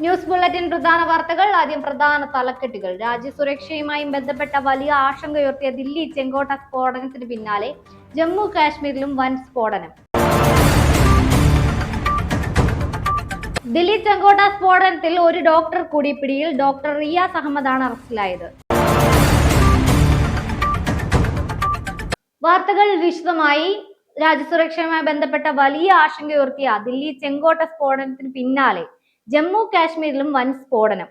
News bulletin പ്രധാന വാർത്തകൾ. ആദ്യം പ്രധാന തലക്കെട്ടുകൾ. രാജ്യസുരക്ഷയുമായി ബന്ധപ്പെട്ട വലിയ ആശങ്കയുയർത്തിയ ദില്ലി ചെങ്കോട്ട സ്ഫോടനത്തിന് പിന്നാലെ ജമ്മു കാശ്മീരിലും വൻ സ്ഫോടനം. ദില്ലി ചെങ്കോട്ട സ്ഫോടനത്തിൽ ഒരു ഡോക്ടർ കൂടി പിടിയിൽ. ഡോക്ടർ റിയാസ് അഹമ്മദാണ് അറസ്റ്റിലായത്. വാർത്തകൾ വിശദമായി. രാജ്യസുരക്ഷയുമായി ബന്ധപ്പെട്ട വലിയ ആശങ്കയുയർത്തിയ ദില്ലി ചെങ്കോട്ട സ്ഫോടനത്തിന് പിന്നാലെ ജമ്മു കാശ്മീരിലും വൻ സ്ഫോടനം.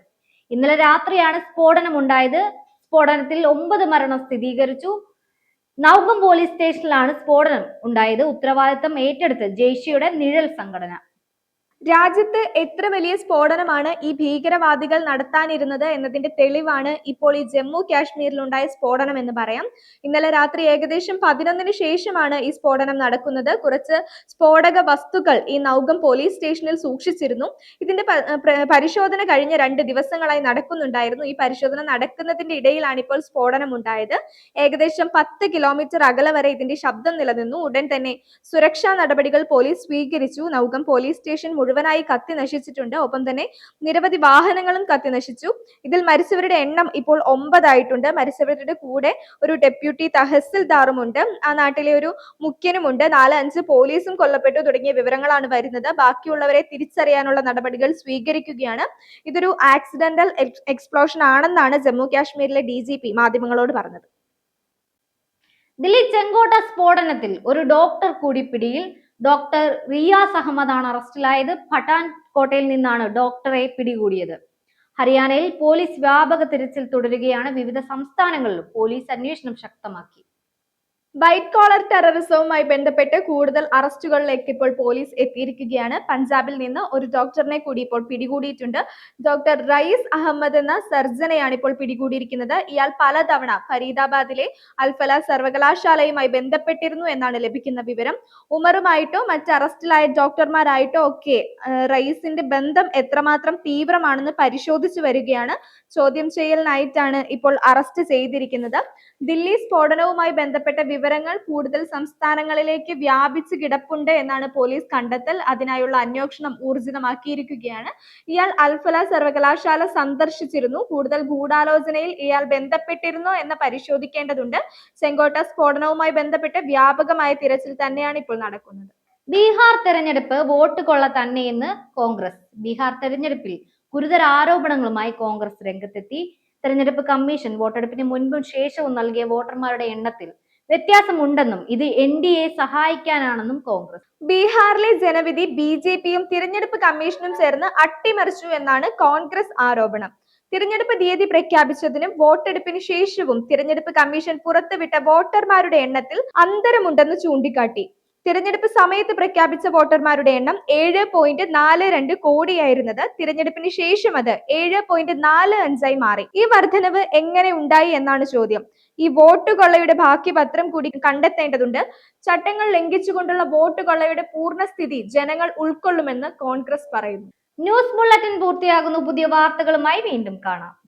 ഇന്നലെ രാത്രിയാണ് സ്ഫോടനം ഉണ്ടായത്. സ്ഫോടനത്തിൽ 9 മരണം സ്ഥിരീകരിച്ചു. നൌഗം പോലീസ് സ്റ്റേഷനിലാണ് സ്ഫോടനം ഉണ്ടായത്. ഉത്തരവാദിത്തം ഏറ്റെടുത്ത് ജെയ്ഷയുടെ നിഴൽ സംഘടന. രാജ്യത്ത് എത്ര വലിയ സ്ഫോടനമാണ് ഈ ഭീകരവാദികൾ നടത്താനിരുന്നത് എന്നതിന്റെ തെളിവാണ് ഇപ്പോൾ ഈ ജമ്മു കാശ്മീരിലുണ്ടായ സ്ഫോടനം എന്ന് പറയാം. ഇന്നലെ രാത്രി ഏകദേശം 11-ന് ശേഷമാണ് ഈ സ്ഫോടനം നടക്കുന്നത്. കുറച്ച് സ്ഫോടക വസ്തുക്കൾ ഈ നൌഗം പോലീസ് സ്റ്റേഷനിൽ സൂക്ഷിച്ചിരുന്നു. ഇതിന്റെ പരിശോധന കഴിഞ്ഞ 2 ദിവസങ്ങളായി നടക്കുന്നുണ്ടായിരുന്നു. ഈ പരിശോധന നടക്കുന്നതിന്റെ ഇടയിലാണ് ഇപ്പോൾ സ്ഫോടനം ഉണ്ടായത്. ഏകദേശം 10 കിലോമീറ്റർ അകലെ വരെ ഇതിന്റെ ശബ്ദം നിലനിന്നു. ഉടൻ തന്നെ സുരക്ഷാ നടപടികൾ പോലീസ് സ്വീകരിച്ചു. നൌഗം പോലീസ് സ്റ്റേഷൻ മുഴുവനായി കത്തി നശിച്ചിട്ടുണ്ട്. ഒപ്പം തന്നെ നിരവധി വാഹനങ്ങളും കത്തി നശിച്ചു. ഇതിൽ മരിച്ചവരുടെ എണ്ണം ഇപ്പോൾ 9 ആയിട്ടുണ്ട്. മരിച്ചവരുടെ കൂടെ ഒരു ഡെപ്യൂട്ടി തഹസിൽദാറുമുണ്ട്. ആ നാട്ടിലെ ഒരു മുഖ്യനുമുണ്ട്. 4-5 പോലീസും കൊല്ലപ്പെട്ടു തുടങ്ങിയ വിവരങ്ങളാണ് വരുന്നത്. ബാക്കിയുള്ളവരെ തിരിച്ചറിയാനുള്ള നടപടികൾ സ്വീകരിക്കുകയാണ്. ഇതൊരു ആക്സിഡന്റൽ എക്സ്പ്ലോഷൻ ആണെന്നാണ് ജമ്മു കാശ്മീരിലെ DGP മാധ്യമങ്ങളോട് പറഞ്ഞത്. ദില്ലി ചെങ്കോട്ട സ്ഫോടനത്തിൽ ഒരു ഡോക്ടർ കൂടി പിടിയിൽ. ഡോക്ടർ റിയാസ് അഹമ്മദാണ് അറസ്റ്റിലായത്. പഠാൻകോട്ടയിൽ നിന്നാണ് ഡോക്ടറെ പിടികൂടിയത്. ഹരിയാനയിൽ പോലീസ് വ്യാപക തിരച്ചിൽ തുടരുകയാണ്. വിവിധ സംസ്ഥാനങ്ങളിലും പോലീസ് അന്വേഷണം ശക്തമാക്കി. വൈറ്റ് കോളർ ടെററിസവുമായി ബന്ധപ്പെട്ട് കൂടുതൽ അറസ്റ്റുകളിലേക്ക് ഇപ്പോൾ പോലീസ് എത്തിയിരിക്കുകയാണ്. പഞ്ചാബിൽ നിന്ന് ഒരു ഡോക്ടറിനെ കൂടി ഇപ്പോൾ പിടികൂടിയിട്ടുണ്ട്. ഡോക്ടർ റയീസ് അഹമ്മദ് എന്ന സർജനെയാണ് ഇപ്പോൾ പിടികൂടിയിരിക്കുന്നത്. ഇയാൾ പലതവണ ഫരീദാബാദിലെ അൽഫല സർവകലാശാലയുമായി ബന്ധപ്പെട്ടിരുന്നു എന്നാണ് ലഭിക്കുന്ന വിവരം. ഉമറുമായിട്ടോ മറ്റ് അറസ്റ്റിലായ ഡോക്ടർമാരായിട്ടോ ഒക്കെ റയീസിന്റെ ബന്ധം എത്രമാത്രം തീവ്രമാണെന്ന് പരിശോധിച്ചു വരികയാണ്. ചോദ്യം ചെയ്യലിനായിട്ടാണ് ഇപ്പോൾ അറസ്റ്റ് ചെയ്തിരിക്കുന്നത്. ദില്ലി സ്ഫോടനവുമായി ബന്ധപ്പെട്ട വിവരങ്ങൾ കൂടുതൽ സംസ്ഥാനങ്ങളിലേക്ക് വ്യാപിച്ചു കിടപ്പുണ്ട് എന്നാണ് പോലീസ് കണ്ടെത്തൽ. അതിനായുള്ള അന്വേഷണം ഊർജിതമാക്കിയിരിക്കുകയാണ്. ഇയാൾ അൽഫല സർവകലാശാല സന്ദർശിച്ചിരുന്നു. കൂടുതൽ ഗൂഢാലോചനയിൽ ഇയാൾ ബന്ധപ്പെട്ടിരുന്നോ എന്ന് പരിശോധിക്കേണ്ടതുണ്ട്. ചെങ്കോട്ട സ്ഫോടനവുമായി ബന്ധപ്പെട്ട് വ്യാപകമായ തിരച്ചിൽ തന്നെയാണ് ഇപ്പോൾ നടക്കുന്നത്. ബീഹാർ തെരഞ്ഞെടുപ്പ് വോട്ട് കൊള്ള തന്നെയെന്ന് കോൺഗ്രസ്. ബീഹാർ തെരഞ്ഞെടുപ്പിൽ ഗുരുതര ആരോപണങ്ങളുമായി കോൺഗ്രസ് രംഗത്തെത്തി. തെരഞ്ഞെടുപ്പ് കമ്മീഷൻ വോട്ടെടുപ്പിന് മുൻപും ശേഷവും നൽകിയ വോട്ടർമാരുടെ എണ്ണത്തിൽ വ്യത്യാസമുണ്ടെന്നും ഇത് NDA സഹായിക്കാനാണെന്നും കോൺഗ്രസ്. ബീഹാറിലെ ജനവിധി BJPയും തിരഞ്ഞെടുപ്പ് കമ്മീഷനും ചേർന്ന് അട്ടിമറിച്ചു എന്നാണ് കോൺഗ്രസ് ആരോപണം. തിരഞ്ഞെടുപ്പ് തീയതി പ്രഖ്യാപിച്ചതിനും വോട്ടെടുപ്പിന് ശേഷവും തിരഞ്ഞെടുപ്പ് കമ്മീഷൻ പുറത്തുവിട്ട വോട്ടർമാരുടെ എണ്ണത്തിൽ അന്തരമുണ്ടെന്ന് ചൂണ്ടിക്കാട്ടി. തിരഞ്ഞെടുപ്പ് സമയത്ത് പ്രഖ്യാപിച്ച വോട്ടർമാരുടെ എണ്ണം 7.42 കോടിയായിരുന്നത് തിരഞ്ഞെടുപ്പിന് ശേഷം അത് 7.45 മാറി. ഈ വർധനവ് എങ്ങനെ ഉണ്ടായി എന്നാണ് ചോദ്യം. ഈ വോട്ട് കൊള്ളയുടെ ബാക്കി പത്രം കൂടി കണ്ടെത്തേണ്ടതുണ്ട്. ചട്ടങ്ങൾ ലംഘിച്ചുകൊണ്ടുള്ള വോട്ട് കൊള്ളയുടെ പൂർണ്ണസ്ഥിതി ജനങ്ങൾ ഉൾക്കൊള്ളുമെന്ന് കോൺഗ്രസ് പറയുന്നു. ന്യൂസ് ബുള്ളറ്റിൻ പൂർത്തിയാകുന്നു. പുതിയ വാർത്തകളുമായി വീണ്ടും കാണാം.